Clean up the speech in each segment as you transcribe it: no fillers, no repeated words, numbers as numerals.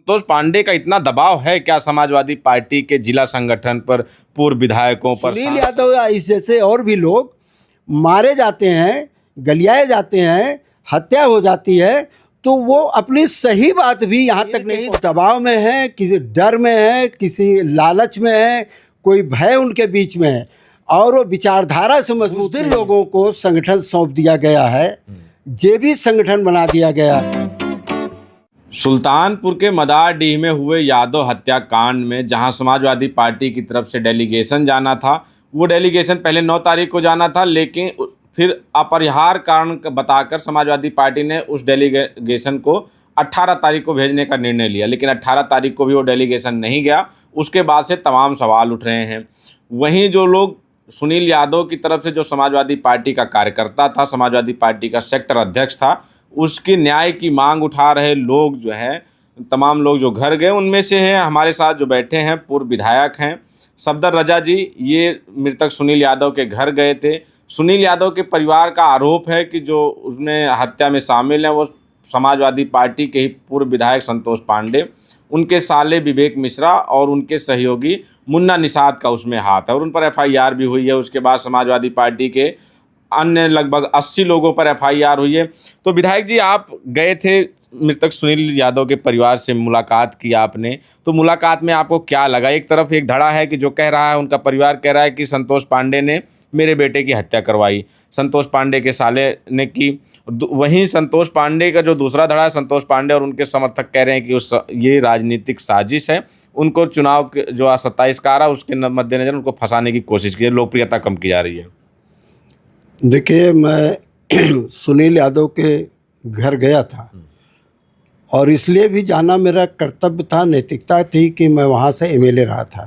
संतोष पांडे का इतना दबाव है क्या समाजवादी पार्टी के जिला संगठन पर, पूर्व विधायकों पर? सुनील यादव या इस जैसे और भी लोग मारे जाते हैं, गलियाए जाते हैं, हत्या हो जाती है, तो वो अपनी सही बात भी यहाँ तक नहीं, दबाव में है, किसी डर में है, किसी लालच में है, कोई भय उनके बीच में है, और वो विचारधारा से मजबूत लोगों को संगठन सौंप दिया गया है, जे भी संगठन बना दिया गया है। सुल्तानपुर के मदारडीह में हुए यादव हत्याकांड में जहां समाजवादी पार्टी की तरफ से डेलीगेशन जाना था, वो डेलीगेशन पहले 9 तारीख को जाना था, लेकिन फिर अपरिहार्य कारण बताकर समाजवादी पार्टी ने उस डेलीगेशन को 18 तारीख को भेजने का निर्णय लिया, लेकिन 18 तारीख को भी वो डेलीगेशन नहीं गया। उसके बाद से तमाम सवाल उठ रहे हैं। वहीं जो लोग सुनील यादव की तरफ से, जो समाजवादी पार्टी का कार्यकर्ता था, समाजवादी पार्टी का सेक्टर अध्यक्ष था, उसकी न्याय की मांग उठा रहे लोग जो हैं, तमाम लोग जो घर गए, उनमें से हैं हमारे साथ जो बैठे हैं पूर्व विधायक हैं सफदर रजा जी। ये मृतक सुनील यादव के घर गए थे। सुनील यादव के परिवार का आरोप है कि जो उसमें हत्या में शामिल हैं वो समाजवादी पार्टी के ही पूर्व विधायक संतोष पांडे, उनके साले विवेक मिश्रा और उनके सहयोगी मुन्ना निषाद का उसमें हाथ है, और उन पर FIR भी हुई है। उसके बाद समाजवादी पार्टी के अन्य लगभग 80 लोगों पर FIR हुई है। तो विधायक जी, आप गए थे, मृतक सुनील यादव के परिवार से मुलाकात की आपने, तो मुलाकात में आपको क्या लगा? एक तरफ एक धड़ा है कि जो कह रहा है, उनका परिवार कह रहा है कि संतोष पांडे ने मेरे बेटे की हत्या करवाई, संतोष पांडे के साले ने की। वहीं संतोष पांडे का जो दूसरा धड़ा है, संतोष पांडे और उनके समर्थक कह रहे हैं कि ये राजनीतिक साजिश है, उनको चुनाव के जो 27 का आ रहा है उसके मद्देनजर उनको फंसाने की कोशिश की है, लोकप्रियता कम की जा रही है। देखिए, मैं सुनील यादव के घर गया था और इसलिए भी जाना मेरा कर्तव्य था, नैतिकता थी कि मैं वहाँ से MLA रहा था।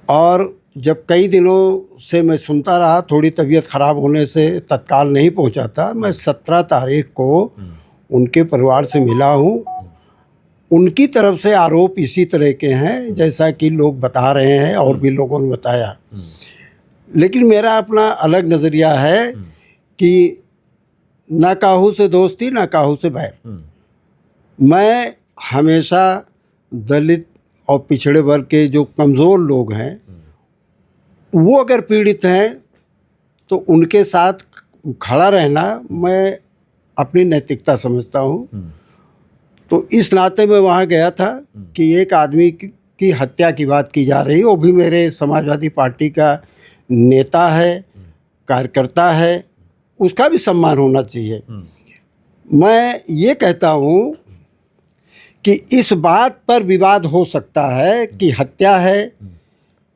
और जब कई दिनों से मैं सुनता रहा, थोड़ी तबीयत ख़राब होने से तत्काल नहीं पहुँचा था। मैं 17 तारीख को उनके परिवार से मिला हूँ। उनकी तरफ से आरोप इसी तरह के हैं जैसा कि लोग बता रहे हैं और भी लोगों ने बताया, लेकिन मेरा अपना अलग नज़रिया है कि ना काहू से दोस्ती ना काहू से बैर। मैं हमेशा दलित और पिछड़े वर्ग के जो कमज़ोर लोग हैं, वो अगर पीड़ित हैं तो उनके साथ खड़ा रहना मैं अपनी नैतिकता समझता हूँ। तो इस नाते मैं वहाँ गया था कि एक आदमी की हत्या की बात की जा रही है, वो भी मेरे समाजवादी पार्टी का नेता है, कार्यकर्ता है, उसका भी सम्मान होना चाहिए। मैं ये कहता हूँ कि इस बात पर विवाद हो सकता है कि हत्या है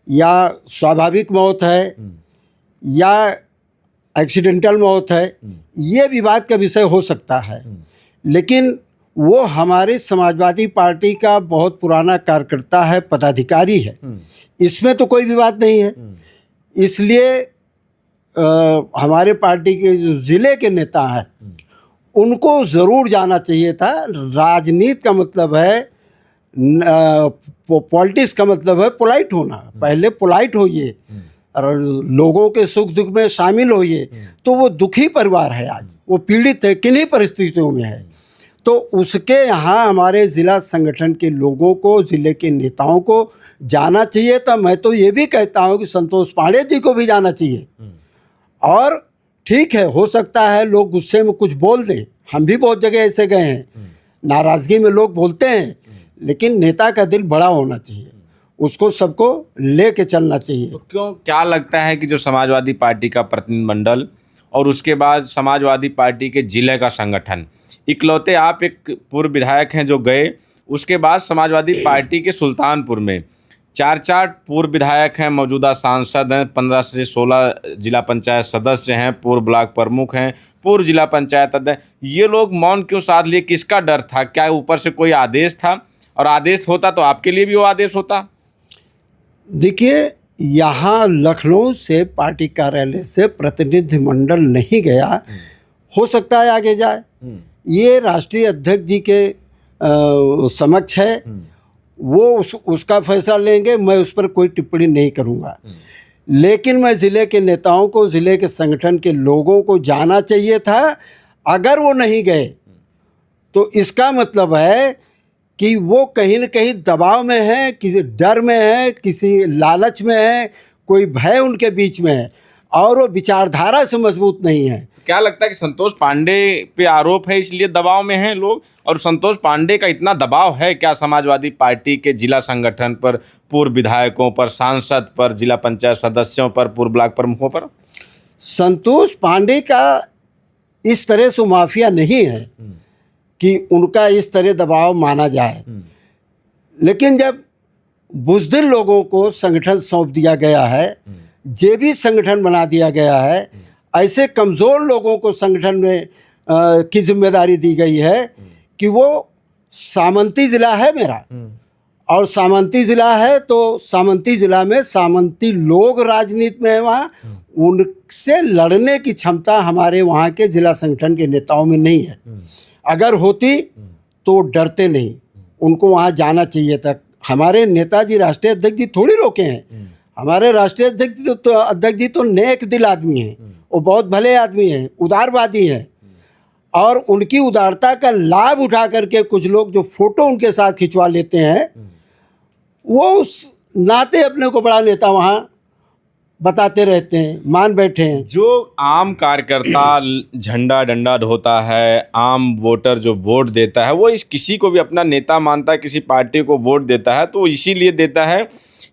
या स्वाभाविक मौत है या एक्सीडेंटल मौत है, ये विवाद का विषय हो सकता है, लेकिन वो हमारे समाजवादी पार्टी का बहुत पुराना कार्यकर्ता है, पदाधिकारी है, इसमें तो कोई विवाद नहीं है। इसलिए हमारे पार्टी के जो ज़िले के नेता हैं उनको ज़रूर जाना चाहिए था। राजनीति का मतलब है, पॉलिटिक्स का मतलब है पोलाइट होना। पहले पोलाइट होइए और लोगों के सुख दुख में शामिल होइए। तो वो दुखी परिवार है, आज वो पीड़ित है, किन्हीं परिस्थितियों में है, तो उसके यहाँ हमारे ज़िला संगठन के लोगों को, ज़िले के नेताओं को जाना चाहिए था। मैं तो ये भी कहता हूँ कि संतोष पांडे जी को भी जाना चाहिए। और ठीक है, हो सकता है लोग गुस्से में कुछ बोल दें, हम भी बहुत जगह ऐसे गए हैं, नाराज़गी में लोग बोलते हैं, लेकिन नेता का दिल बड़ा होना चाहिए, उसको सबको ले के चलना चाहिए। तो क्यों, क्या लगता है कि जो समाजवादी पार्टी का प्रतिनिधिमंडल और उसके बाद समाजवादी पार्टी के जिले का संगठन, इकलौते आप एक पूर्व विधायक हैं जो गए, उसके बाद समाजवादी पार्टी के सुल्तानपुर में 4 पूर्व विधायक हैं, मौजूदा सांसद हैं, 15 से 16 जिला पंचायत सदस्य हैं, पूर्व ब्लॉक प्रमुख हैं, पूर्व जिला पंचायत अध्यक्ष, ये लोग मौन क्यों साध लिए? किसका डर था? क्या ऊपर से कोई आदेश था? और आदेश होता तो आपके लिए भी वो आदेश होता? देखिए, यहाँ लखनऊ से पार्टी कार्यालय से प्रतिनिधिमंडल नहीं गया, हो सकता है आगे जाए, ये राष्ट्रीय अध्यक्ष जी के समक्ष है, वो उसका फैसला लेंगे, मैं उस पर कोई टिप्पणी नहीं करूँगा। लेकिन मैं ज़िले के नेताओं को, ज़िले के संगठन के लोगों को जाना चाहिए था। अगर वो नहीं गए तो इसका मतलब है कि वो कहीं न कहीं दबाव में है, किसी डर में है, किसी लालच में है, कोई भय उनके बीच में है और वो विचारधारा से मजबूत नहीं है। क्या लगता है कि संतोष पांडे पे आरोप है इसलिए दबाव में हैं लोग? और संतोष पांडे का इतना दबाव है क्या समाजवादी पार्टी के जिला संगठन पर, पूर्व विधायकों पर, सांसद पर, जिला पंचायत सदस्यों पर, पूर्व ब्लॉक प्रमुखों पर? संतोष पांडे का इस तरह से माफिया नहीं है कि उनका इस तरह दबाव माना जाए, लेकिन जब बुज़दिल लोगों को संगठन सौंप दिया गया है, जेबी संगठन बना दिया गया है, ऐसे कमज़ोर लोगों को संगठन में की जिम्मेदारी दी गई है कि वो सामंती ज़िला है मेरा, और सामंती ज़िला है तो सामंती ज़िला में सामंती लोग राजनीति में है, वहाँ उनसे लड़ने की क्षमता हमारे वहाँ के जिला संगठन के नेताओं में नहीं है। अगर होती तो डरते नहीं, उनको वहाँ जाना चाहिए था। हमारे नेताजी राष्ट्रीय अध्यक्ष जी थोड़ी रोके हैं, हमारे राष्ट्रीय अध्यक्ष जी तो नेक दिल आदमी हैं, वो बहुत भले आदमी हैं, उदारवादी हैं, और उनकी उदारता का लाभ उठा करके कुछ लोग जो फोटो उनके साथ खिंचवा लेते हैं, वो उस नाते अपने को बड़ा नेता वहाँ बताते रहते हैं, मान बैठे हैं। जो आम कार्यकर्ता झंडा डंडा ढोता है, आम वोटर जो वोट देता है, वो इस किसी को भी अपना नेता मानता है, किसी पार्टी को वोट देता है तो इसीलिए देता है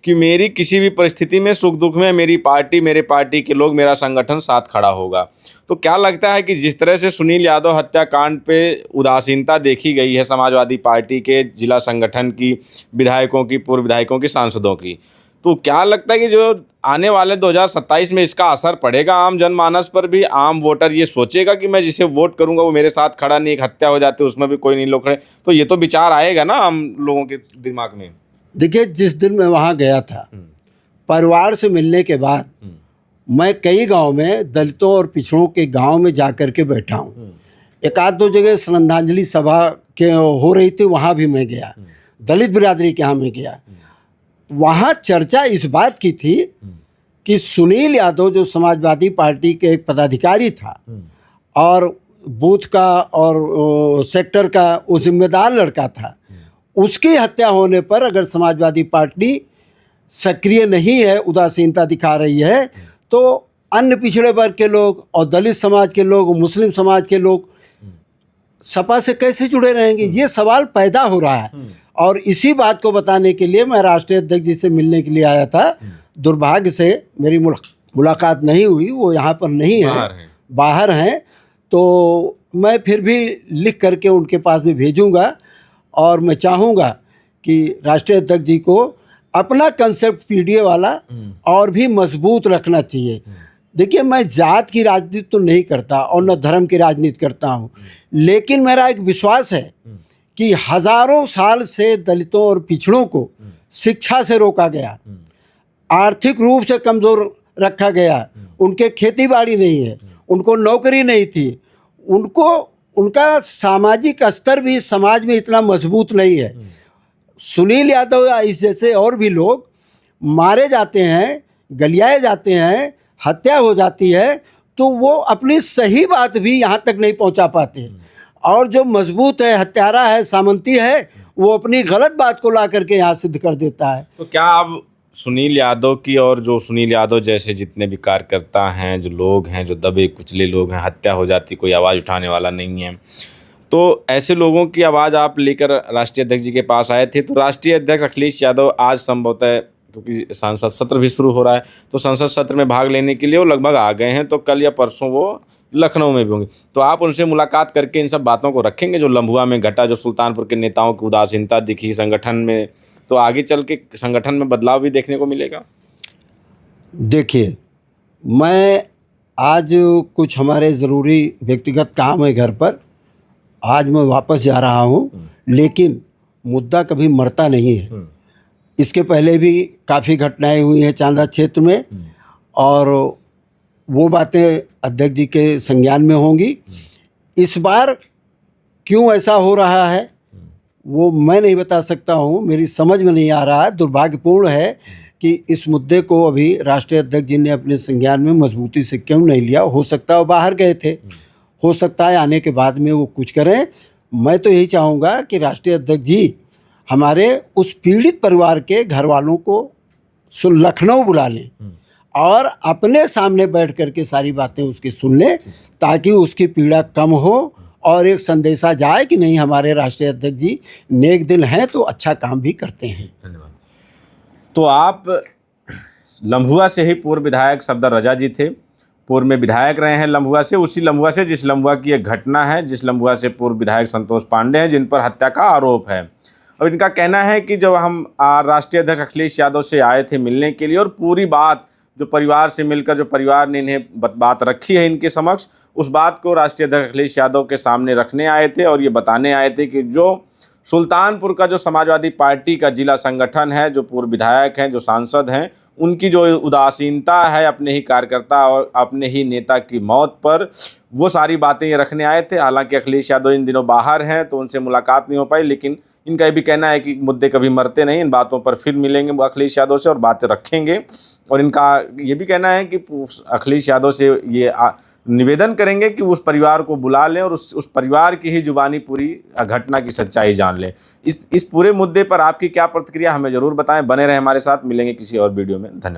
कि मेरी किसी भी परिस्थिति में, सुख दुख में मेरी पार्टी, मेरे पार्टी के लोग, मेरा संगठन साथ खड़ा होगा। तो क्या लगता है कि जिस तरह से सुनील यादव हत्याकांड पे उदासीनता देखी गई है समाजवादी पार्टी के जिला संगठन की, विधायकों की, पूर्व विधायकों की, सांसदों की, तो क्या लगता है कि जो आने वाले 2027 में इसका असर पड़ेगा आम जनमानस पर भी? आम वोटर ये सोचेगा कि मैं जिसे वोट करूंगा वो मेरे साथ खड़ा नहीं, एक हत्या हो जाती है उसमें भी कोई नहीं लोग खड़े, तो ये तो विचार आएगा ना आम लोगों के दिमाग में। देखिए, जिस दिन मैं वहाँ गया था परिवार से मिलने के बाद, मैं कई गांव में दलितों और पिछड़ों के गांव में जा कर के बैठा हूँ। एक आध दो जगह श्रद्धांजलि सभा के हो रही थी, वहाँ भी मैं गया, दलित बिरादरी के यहाँ मैं गया। वहाँ चर्चा इस बात की थी कि सुनील यादव जो समाजवादी पार्टी के एक पदाधिकारी था और बूथ का और सेक्टर का वो जिम्मेदार लड़का था, उसकी हत्या होने पर अगर समाजवादी पार्टी सक्रिय नहीं है, उदासीनता दिखा रही है, तो अन्य पिछड़े वर्ग के लोग और दलित समाज के लोग, मुस्लिम समाज के लोग सपा से कैसे जुड़े रहेंगे? ये सवाल पैदा हो रहा है। और इसी बात को बताने के लिए मैं राष्ट्रीय अध्यक्ष जी से मिलने के लिए आया था। दुर्भाग्य से मेरी मुलाकात नहीं हुई, वो यहाँ पर नहीं है, बाहर हैं, तो मैं फिर भी लिख करके उनके पास में भेजूँगा। और मैं चाहूँगा कि राष्ट्रीय अध्यक्ष जी को अपना कंसेप्ट पीडीए वाला और भी मजबूत रखना चाहिए। देखिए, मैं जात की राजनीति तो नहीं करता और न धर्म की राजनीति करता हूँ, लेकिन मेरा एक विश्वास है कि हजारों साल से दलितों और पिछड़ों को शिक्षा से रोका गया, आर्थिक रूप से कमज़ोर रखा गया, उनके खेती बाड़ी नहीं है, उनको नौकरी नहीं थी, उनका सामाजिक स्तर भी समाज में इतना मजबूत नहीं है। सुनील यादव या इस जैसे और भी लोग मारे जाते हैं, गलियाए जाते हैं, हत्या हो जाती है, तो वो अपनी सही बात भी यहाँ तक नहीं पहुँचा पाते। और जो मजबूत है, हत्यारा है, सामंती है, वो अपनी गलत बात को ला करके यहाँ सिद्ध कर देता है। तो क्या अब सुनील यादव की और जो सुनील यादव जैसे जितने भी कार्यकर्ता हैं, जो लोग हैं, जो दबे कुचले लोग हैं, हत्या हो जाती, कोई आवाज़ उठाने वाला नहीं है, तो ऐसे लोगों की आवाज़ आप लेकर राष्ट्रीय अध्यक्ष जी के पास आए थे, तो राष्ट्रीय अध्यक्ष अखिलेश यादव आज संभवतः, क्योंकि सांसद सत्र भी शुरू हो रहा है, तो संसद सत्र में भाग लेने के लिए वो लगभग आ गए हैं, तो कल या परसों वो लखनऊ में भी होंगे, तो आप उनसे मुलाकात करके इन सब बातों को रखेंगे जो लम्बुआ में घटा, जो सुल्तानपुर के नेताओं की उदासीनता दिखी संगठन में, तो आगे चल के संगठन में बदलाव भी देखने को मिलेगा? देखिए, मैं आज कुछ हमारे ज़रूरी व्यक्तिगत काम है घर पर, आज मैं वापस जा रहा हूँ, लेकिन मुद्दा कभी मरता नहीं है। इसके पहले भी काफ़ी घटनाएं हुई हैं चांदा क्षेत्र में, और वो बातें अध्यक्ष जी के संज्ञान में होंगी। इस बार क्यों ऐसा हो रहा है वो मैं नहीं बता सकता हूँ, मेरी समझ में नहीं आ रहा है। दुर्भाग्यपूर्ण है कि इस मुद्दे को अभी राष्ट्रीय अध्यक्ष जी ने अपने संज्ञान में मजबूती से क्यों नहीं लिया। हो सकता है वो बाहर गए थे, हो सकता है आने के बाद में वो कुछ करें। मैं तो यही चाहूँगा कि राष्ट्रीय अध्यक्ष जी हमारे उस पीड़ित परिवार के घर वालों को लखनऊ बुला लें और अपने सामने बैठ करके सारी बातें उसकी सुन लें, ताकि उसकी पीड़ा कम हो और एक संदेशा जाए कि नहीं, हमारे राष्ट्रीय अध्यक्ष जी नेक दिल हैं तो अच्छा काम भी करते हैं। धन्यवाद। तो आप लम्भुआ से ही पूर्व विधायक सफदर रजा जी थे, पूर्व में विधायक रहे हैं लम्भुआ से, उसी लम्भुआ से जिस लम्भुआ की एक घटना है, जिस लम्भुआ से पूर्व विधायक संतोष पांडे हैं, जिन पर हत्या का आरोप है। और इनका कहना है कि जब हम राष्ट्रीय अध्यक्ष अखिलेश यादव से आए थे मिलने के लिए, और पूरी बात जो परिवार से मिलकर जो परिवार ने इन्हें बात रखी है इनके समक्ष, उस बात को राष्ट्रीय अध्यक्ष अखिलेश यादव के सामने रखने आए थे और ये बताने आए थे कि जो सुल्तानपुर का जो समाजवादी पार्टी का जिला संगठन है, जो पूर्व विधायक हैं, जो सांसद हैं, उनकी जो उदासीनता है अपने ही कार्यकर्ता और अपने ही नेता की मौत पर, वो सारी बातें ये रखने आए थे। हालांकि अखिलेश यादव इन दिनों बाहर हैं तो उनसे मुलाकात नहीं हो पाई, लेकिन इनका ये भी कहना है कि मुद्दे कभी मरते नहीं, इन बातों पर फिर मिलेंगे अखिलेश यादव से और बातें रखेंगे। और इनका ये भी कहना है कि अखिलेश यादव से ये निवेदन करेंगे कि उस परिवार को बुला लें और उस परिवार की ही जुबानी पूरी घटना की सच्चाई जान लें। इस पूरे मुद्दे पर आपकी क्या प्रतिक्रिया, हमें ज़रूर बताएं। बने रहें हमारे साथ, मिलेंगे किसी और वीडियो में। धन्यवाद।